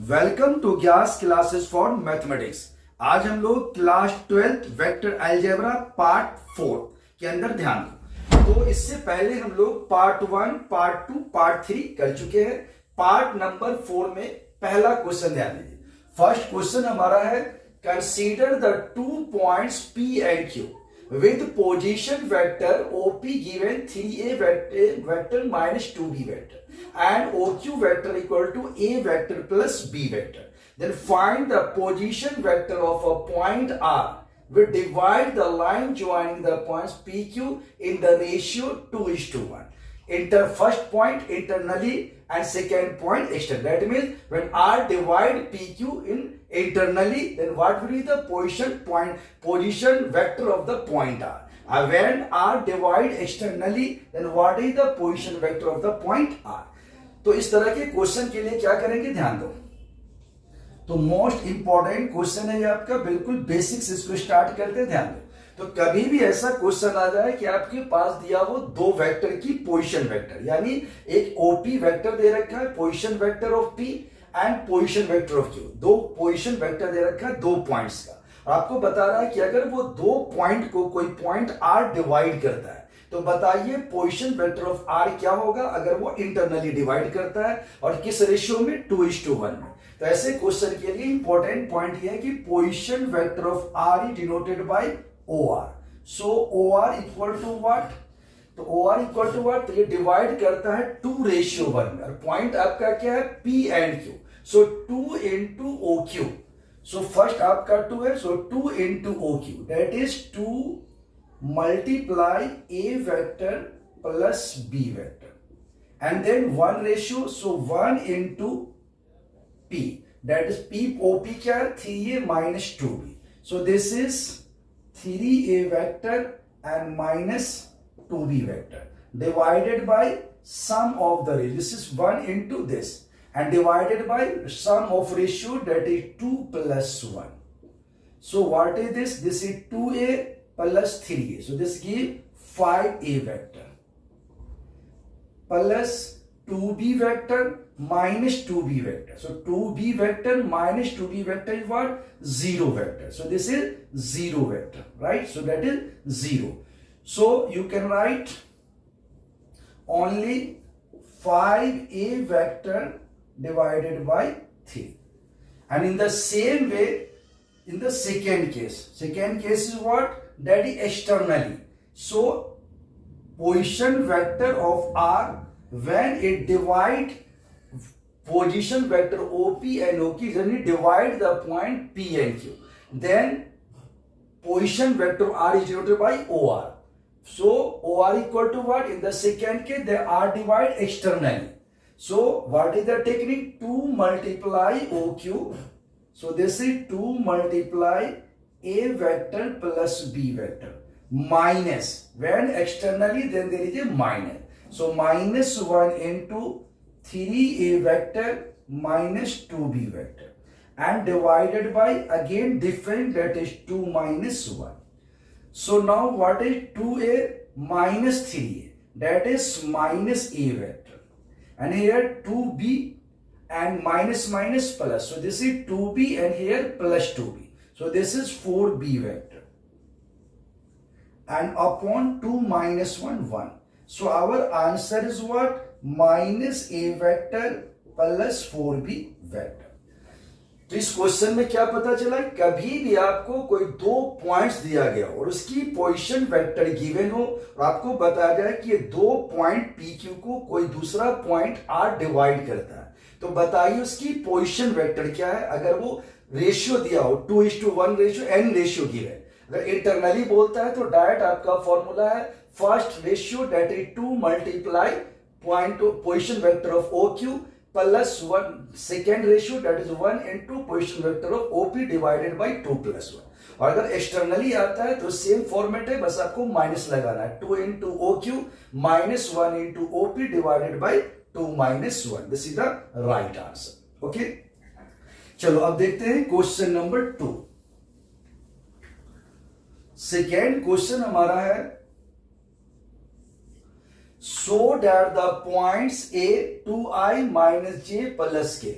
Welcome two gas classes for mathematics. आज हम लोग class 12th vector algebra part 4 के अंदर ध्यान दें। तो इससे पहले हम लोग पार्ट 1, पार्ट 2, पार्ट 3 कर चुके हैं। पार्ट नंबर 4 में पहला क्वेश्चन ध्यान दीजिए। फर्स्ट क्वेश्चन हमारा है, consider the 2 points P and Q with position vector OP given 3A vector minus 2B vector and OQ vector equal to A vector plus B vector. Then find the position vector of a point R. We divide the line joining the points PQ in the ratio 2:1. Enter first point internally and second point externally. That means when R divide PQ in internally, then what will be the position vector of the point R? And when R divide externally, then what is the position vector of the point R? तो इस तरह के question के लिए क्या करेंगे, ध्यान दो। तो मोस्ट इंपॉर्टेंट क्वेश्चन है ये आपका, बिल्कुल बेसिक से इसको स्टार्ट करते हैं, ध्यान दो। तो कभी भी ऐसा क्वेश्चन आ जाए कि आपके पास दिया हो दो वेक्टर की पोजीशन वेक्टर, यानी एक ओपी वेक्टर दे रखा है, position vector of P and position vector of Q, दो पोजीशन वेक्टर दे रखा है दो पॉइंट्स का। और आपको बता रहा है कि अगर वो दो पॉइंट को कोई पॉइंट आर डिवाइड करता है, तो बताइए पोजीशन वेक्टर ऑफ आर क्या होगा अगर वो इंटरनली डिवाइड करता है, और किस रेशियो में, 2:1 में। तो ऐसे क्वेश्चन के लिए इंपॉर्टेंट पॉइंट ये है कि position vector of R is denoted by OR. So OR equal to what? तो OR equal to what? तो ये डिवाइड करता है 2:1 में, और पॉइंट आपका क्या है, P and Q. So 2 into OQ. So first आपका 2 है, so 2 into OQ. That is 2 multiply A vector plus B vector. And then 1 ratio, so 1 into P. That is P, OP क्या है, 3A minus 2B. So this is 3A vector and minus 2B vector divided by sum of the ratio. This is 1 into this and divided by sum of ratio, that is 2 plus 1. So what is this? This is 2A plus 3A. So this gives 5A vector plus 2B vector minus 2B vector. So 2B vector minus 2B vector is what? 0 vector. So this is 0 vector, right? So that is 0. So you can write only 5A vector divided by 3. And in the same way, in the second case is what? That is externally. So position vector of R, when it divide position vector OP and OQ, when it divide the point P and Q, then position vector R is denoted by OR. So OR equal to what? In the second case, they are divide externally. So what is the technique? 2 multiply OQ. So this is 2 multiply A vector plus B vector minus, when externally, then there is a minus. So minus 1 into 3A vector minus 2B vector and divided by again different, that is 2 minus 1. So now what is 2A minus 3A? That is minus A vector. And here 2B and minus minus plus. So this is 2B and here plus 2B. So this is 4B vector. And upon 2 minus 1, 1. So our answer is what? Minus A vector plus 4B vector. तो इस question में क्या पता चला, कभी भी आपको कोई दो पॉइंट्स दिया गया और उसकी पोजीशन वेक्टर गिवन हो और आपको बताया जाए कि ये दो पॉइंट PQ को कोई दूसरा पॉइंट R डिवाइड करता है, तो बताइए उसकी पोजीशन वेक्टर क्या है। अगर वो रेशियो दिया हो 2:1 रेशियो, n रेशियो गिवन, अगर इंटरनली बोलता है तो डायरेक्ट आपका फॉर्मूला है first ratio, that is 2 multiply point position vector of OQ plus 1 second ratio, that is 1 into position vector of OP divided by 2 plus 1. और अगर एक्सटर्नली आता है तो सेम फॉर्मेट है, बस आपको माइनस लगाना है, 2 into OQ minus 1 into OP divided by 2 minus 1. This is the right answer. Okay, चलो अब देखते हैं क्वेश्चन नंबर 2। सेकेंड क्वेश्चन हमारा है, so that the points A 2i minus j plus k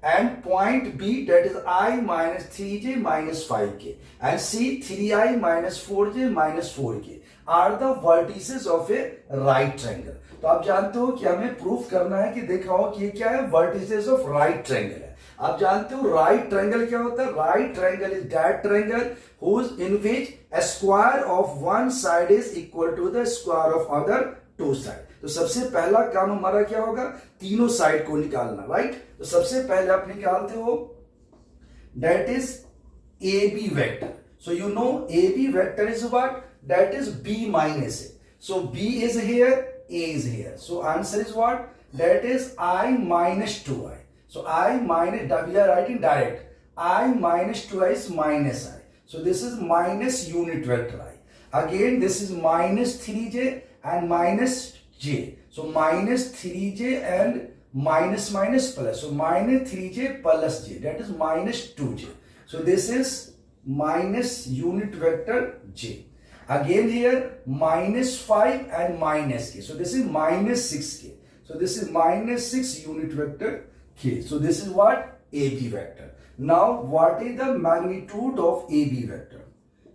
and point B, that is I minus 3j minus 5k, and C 3I minus 4j minus 4k are the vertices of a right triangle. तो आप जानते हो कि हमें proof करना है कि देख रहा हो कि ये क्या है, वर्टिसेस ऑफ राइट ट्रायंगल है. आप जानते हो राइट ट्रायंगल क्या होता है. Right triangle is that triangle whose in which a square of one side is equal to the square of other two side. तो सबसे पहला काम हमारा क्या होगा, तीनों साइड को निकालना. राइट, तो सबसे पहले आप निकालते हो that is AB vector. So you know AB vector is what? That is B minus A. So B is here, A is here. So answer is what? That is I minus 2I. So I minus, we are writing direct. I minus 2I is minus I. So this is minus unit vector I. Again this is minus 3j and minus j. So minus 3j and minus minus plus. So minus 3j plus j. That is minus 2j. So this is minus unit vector j. Again here minus 5 and minus k. So this is minus 6k. So this is minus 6 unit vector k. So this is what? AB vector. Now what is the magnitude of AB vector?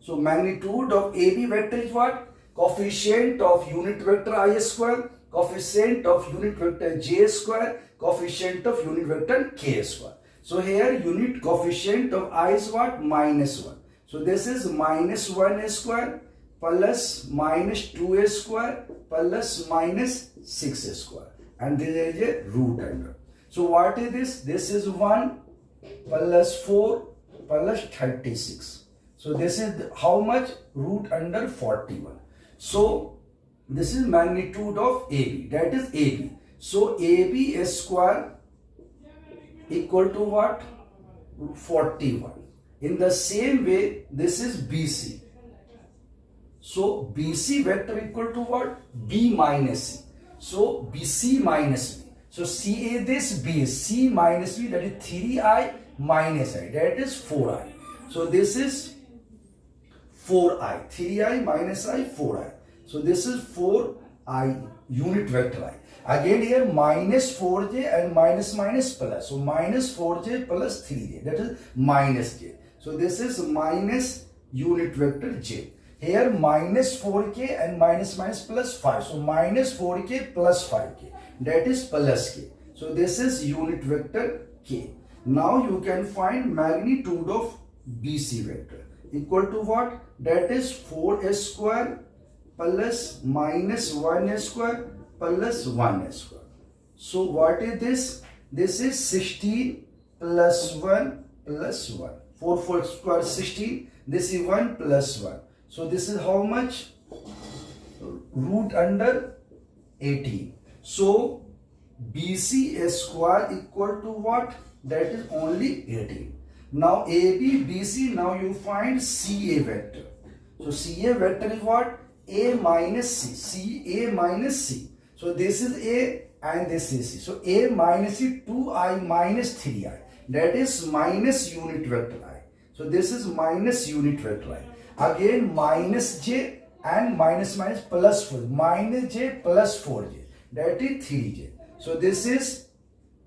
So magnitude of AB vector is what? Coefficient of unit vector I square, coefficient of unit vector j square, coefficient of unit vector k square. So here unit coefficient of I is what? Minus 1. So this is minus 1 square plus minus 2 square plus minus 6 square. And there is a root under. So what is this? This is 1 plus 4 plus 36. So this is how much? Root under 41. So this is magnitude of AB. That is AB. So AB square equal to what? 41. In the same way, this is BC. So BC vector equal to what? B minus C. So BC minus B. So CA this B is C minus B, that is 3I minus I, that is 4I. So this is 4I, 3I minus I, 4I. So this is 4I unit vector I. Again here minus 4j and minus minus plus. So minus 4j plus 3j, that is minus j. So this is minus unit vector j. Here minus 4k and minus minus plus 5. So minus 4k plus 5k, that is plus k. So this is unit vector k. Now you can find magnitude of BC vector equal to what? That is 4 square plus minus 1 square plus 1 square. So what is this? This is 16 plus 1 plus 1. 4 square 16. This is 1 plus 1. So this is how much? Root under 18. So BC square equal to what? That is only 18. Now AB, BC, now you find CA vector. So CA vector is what? A minus C. CA minus C. So this is A and this is C. So A minus C, 2I minus 3I. That is minus unit vector I. So this is minus unit vector I. Again minus j and minus minus plus 4. Minus j plus 4j. That is 3j. So this is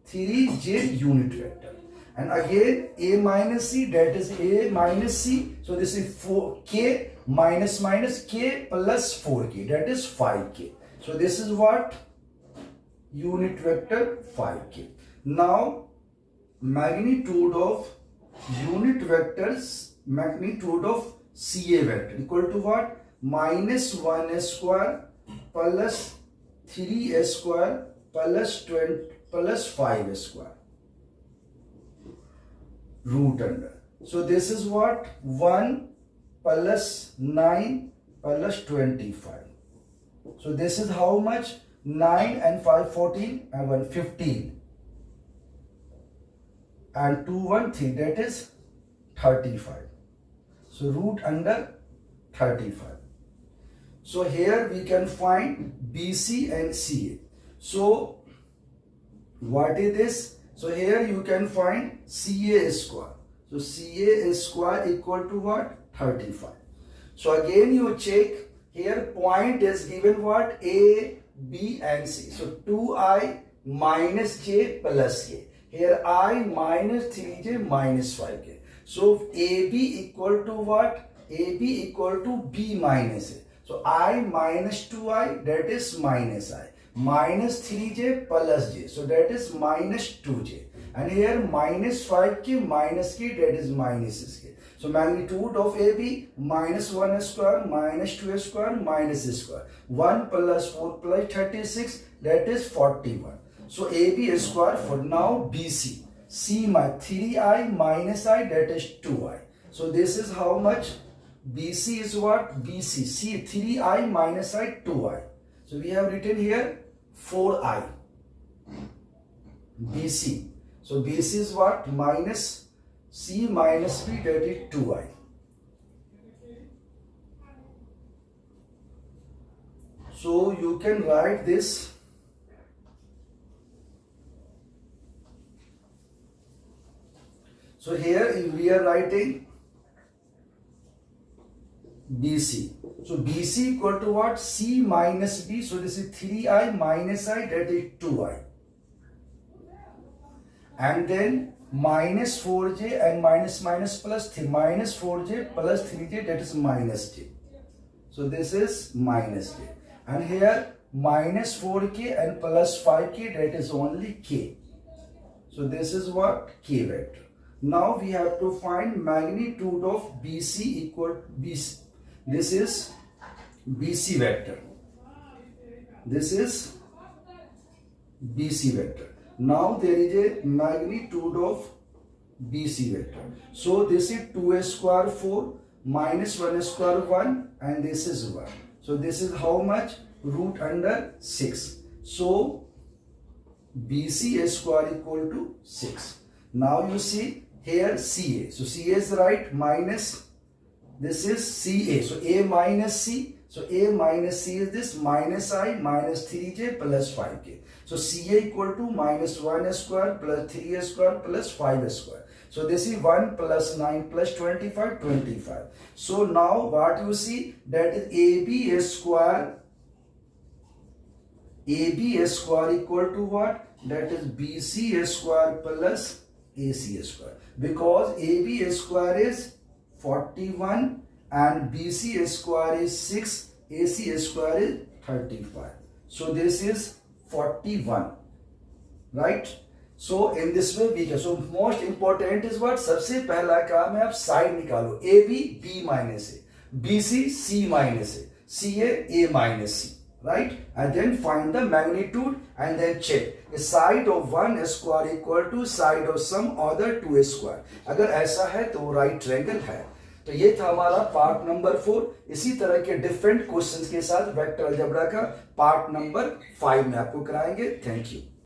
3j unit vector. And again A minus C, that is A minus C. So this is 4k minus minus k plus 4k, that is 5k. So this is what? Unit vector 5k. Now magnitude of unit vectors, magnitude of CA vector equal to what? Minus 1 square plus 3 square plus 20 plus 5 square. Root under. So this is what? 1 plus 9 plus 25. So this is how much? 9 and 5, 14 and 1, 15. And 2, 1, 3, that is 35. So root under 35. So here we can find BC and CA. So what is this? So here you can find CA square. So CA square equal to what? 35. So again you check, here point is given what? A, B and C. So 2I minus J plus K. here I minus 3j minus 5k. So AB equal to what? AB equal to B minus A. So I minus 2I, that is minus I. Minus 3j plus j, so that is minus 2j. And here minus 5k minus k, that is minus k. So magnitude of AB minus 1 square minus 2 square minus square. 1 plus 4 plus 36, that is 41. So AB square for now BC. C my 3I minus I, that is 2I. So this is how much? BC is what? BC. C 3I minus I, 2I. So we have written here 4I. BC. So BC is what? Minus C minus B, that is 2I. So you can write this. So here we are writing BC. So BC equal to what? C minus B. So this is 3I minus I, that is 2I. And then minus 4j and minus plus 3. Minus 4j plus 3j, that is minus j. So this is minus j. And here minus 4k and plus 5k, that is only k. So this is what? K vector. Now we have to find magnitude of BC equal BC. This is BC vector. This is BC vector. Now there is a magnitude of BC vector. So this is 2 square 4 minus 1 square 1 and this is 1. So this is how much? Root under 6. So BC square equal to 6. Now you see here CA. So CA is right, minus this is CA. So A minus C. So A minus C is this minus I minus 3j plus 5k. So CA equal to minus 1 square plus 3 square plus 5 square. So this is 1 plus 9 plus 25, 25. So now what you see, that is AB square. AB square equal to what? That is BC square plus AC square. Because AB square is 41 and BC square is 6, AC square is 35. So this is 41, right? So in this way we can. So most important is what? सबसे पहला काम है आप side निकालो. AB B minus A, BC C minus A, CA A minus C, right? And then find the magnitude and then check. The side of one square equal to side of some other two square. अगर ऐसा है तो right triangle है. तो ये था हमारा part number 4. इसी तरह के डिफरेंट क्वेश्चंस के साथ वेक्टर अलजेब्रा का पार्ट नंबर 5 में आपको कराएंगे. Thank you.